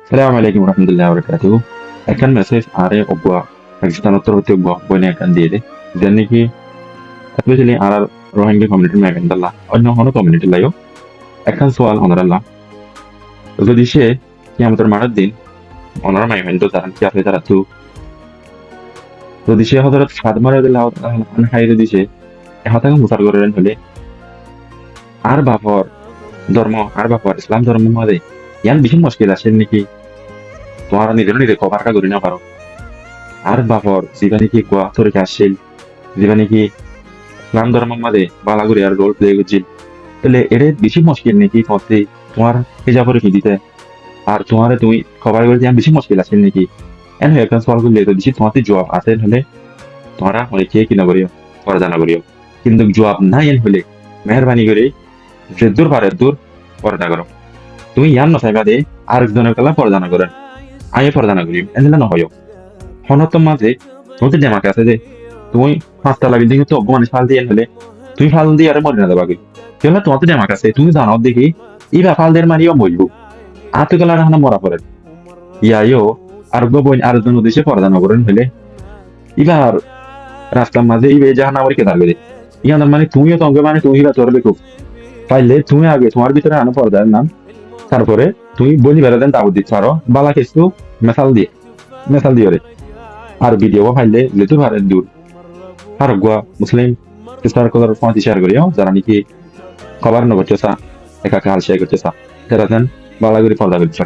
Assalamu alaikum warahmatullahi wabarakatuh. Akan message are obwa Pakistan uttar hote obwa boine akan দিয়ে দে যেন কি especially আর Rohingya community মেগান দাল্লা অন্য কোনো কমিউনিটি লাইও এখন সোয়াল অনরাল্লাহ যদি সে কি আমাদের মারার দিন অনরা মাইমেন্ট তারান কি আছে তারা তো যদি সে হযরত ফাতেমা রাদিয়াল্লাহু তাআলা আনহা যদি সে হতাকে মুসার করেন হলে আর বাপর ধর্ম আর বাপর ইসলাম ধর্ম মধ্যে ইয়ান বেশি মুশকিল আছে নাকি তোমার নিজের নিজে কভার কা করি না পারো আর বাপর জীবনে কি কোয়া তোর আসছিল জীবনে কি ইসলাম ধর্মের মধ্যে বালাগুড়ি আর রোল প্লে করছিল তাহলে এটা বেশি মুশকিল নাকি করতে তোমার হিজাবরে কি দিতে আর তোমার তুমি খবর করে দিয়ে বেশি মুশকিল আছে নাকি এন হয়ে একটা সওয়াল করলে তো দিছি তোমার জবাব আছে হলে তোমরা অনেকে কিনা করিও পড়া না করিও কিন্তু জবাব নাই এন হলে মেহরবানি করে যে দূর পারে দূর পর্দা করো তুমি ইয়ান নসাইবা দে আরেকজনের কালা পর্দা না করেন আয়ে পর্দা না করিও এনলে না হয় হনত মাঝে তোমাদের জামাকে আছে যে তুমি পাঁচটা লাগি দেখি তো অপমানিস ফাল দিয়ে হলে তুমি ফাল দিয়ে আরে মরে না দেবা কি তাহলে তোমাদের জামাক আছে তুমি জানো দেখি ইবা ফাল দের মারিও মরবো আতে গেলা না মরা পড়ে ইয়াইও আর বইন আর জন দেশে পর্দা না করেন হলে ইবার রাস্তার মাঝে ইবে জাহান আমার কেদার করে ইয়ার মানে তুমিও তো মানে তুমি হিলা চলবে খুব পাইলে তুমি আগে তোমার ভিতরে আনো পর্দার নাম তারপরে তুমি বলি বেড়া দেন তাও দিতে পারো বালা কিছু মেসাল দিয়ে রে আর ভিডিও ফাইলে যেতে পারে দূর আর গোয়া মুসলিম সিস্টার কলার ফোন শেয়ার করিও যারা নাকি খবর না করতেছা একা হাল শেয়ার করতেছা তারা দেন বালা করে পর্দা করতে